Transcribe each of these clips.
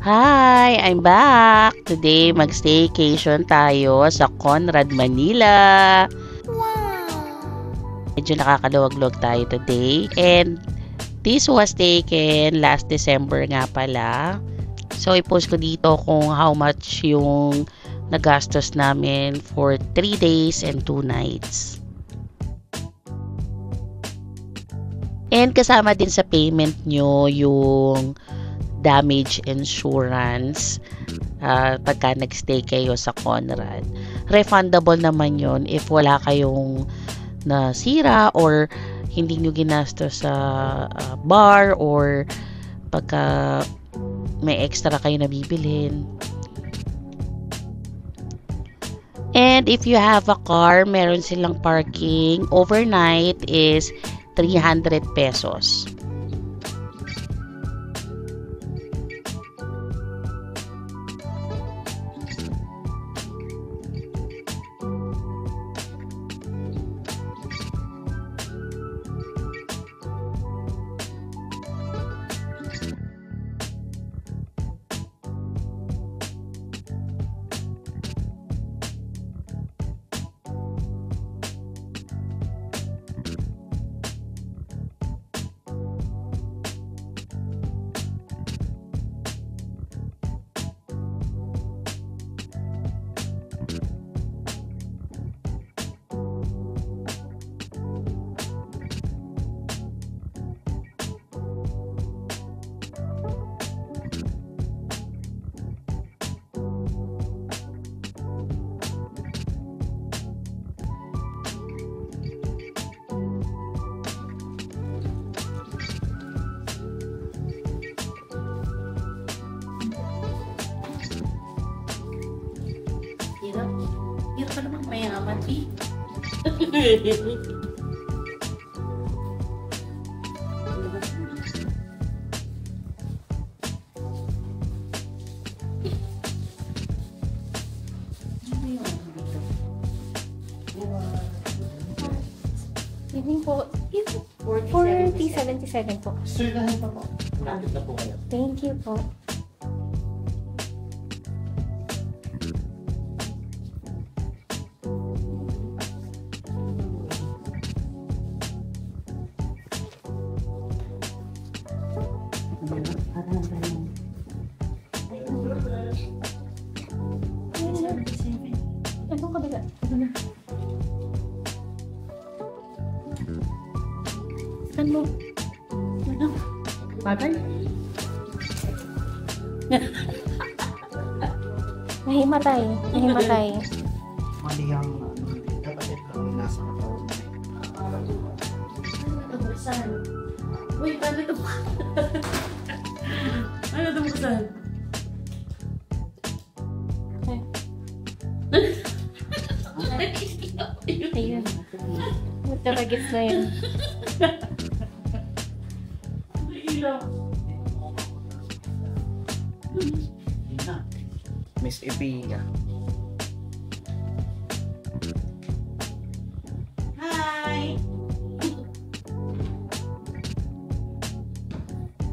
Hi! I'm back! Today, mag-staycation tayo sa Conrad, Manila. Medyo nakakaluwag-luwag tayo today. And this was taken last December nga pala. So, i-post ko dito kung how much yung nagastos namin for 3 days and 2 nights. And kasama din sa payment nyo yung damage insurance pagka nagstay kayo sa Conrad. Refundable naman yon if wala kayong nasira or hindi nyo ginastos sa bar or pagka may extra kayo nabibilhin. And if you have a car, meron silang parking overnight is 300 pesos. Hirap pa naman mayaman, eh. Evening po. 4077 po. Sirgahan pa po. Lapit na po kayo. Thank you po. Anong kabila? Saan mo? Ano? Bagay? Nahimatay. Nahimatay. Mali ang dapat ito ang nasa katawan mo. Ano buksan? Uy, paano ito? Ano ito buksan? Ayun. Mataragis na yun. Miss Epia. Hi!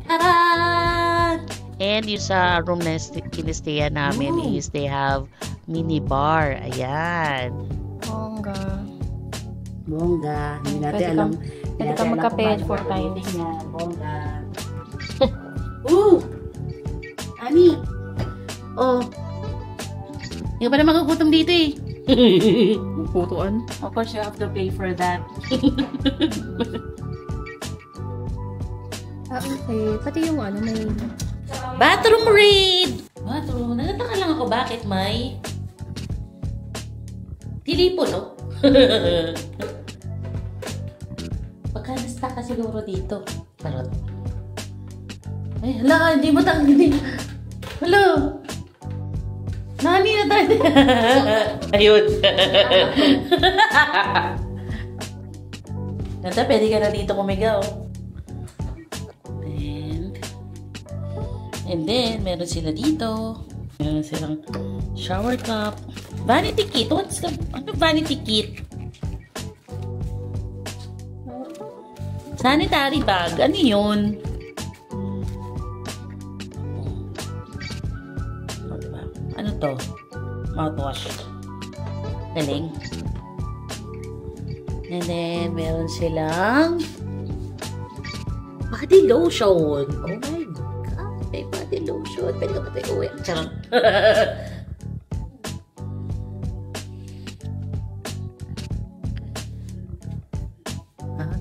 Tara! And yung sa room na kinestayan namin is they have mini bar. Ayan. Bongga. Bongga. Hindi natin Pwede alam. Pwede ka magka-page 4 times. Bongga. Ani! Oh! Hindi ka pa na magugutom dito eh. Putuan. Of course, you have to pay for that. Okay. Pati yung ano, may... Bathroom raid! Bathroom? Natataka lang ako bakit may... Tilipo, no? Pagka-nasta ka siguro dito. Parot. Ay, hala, hindi mo hindi. Hala! Nani na tayo. Ayun. Ganda, pwede ka na dito kumigaw. And then, meron sila dito. Meron silang shower cup. Vanity kit. Ano vanity kit? Sanitary bag. Ano yun? to? Mouthwash. Galing. And then, meron silang body lotion. Oh my God. May body lotion. Pwede ka ba tayo uwi? Charot.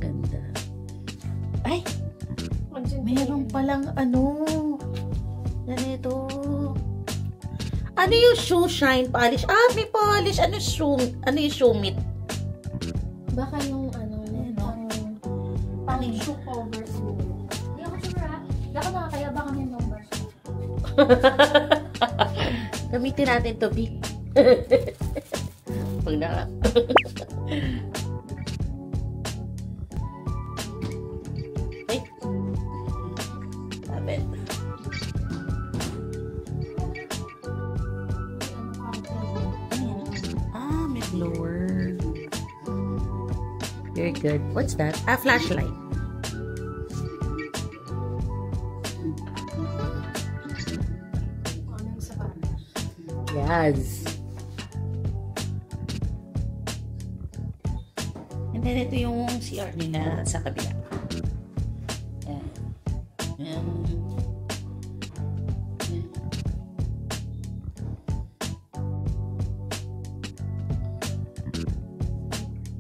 Ganda. Ay! Meron palang ganito. Ano yung shoe shine polish? May polish. Ano yung shoe meat? Baka yung pang shoe cover siguro. Hindi ako sure ha. Hindi ako nakakaya baka may numbers. Gamitin natin to, B. Pag na. Ay. Stop it. May blower. Very good. What's that? Flashlight. Yes. And then, ito yung CR nila sa kabila. Yan. Yan. Yan.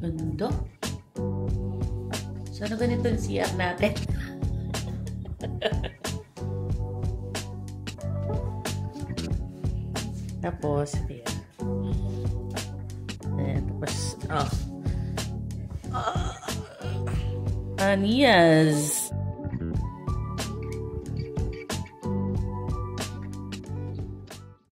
Ganda. So, ano ganito yung CR natin? Tapos, ayan. Tapos, Anias.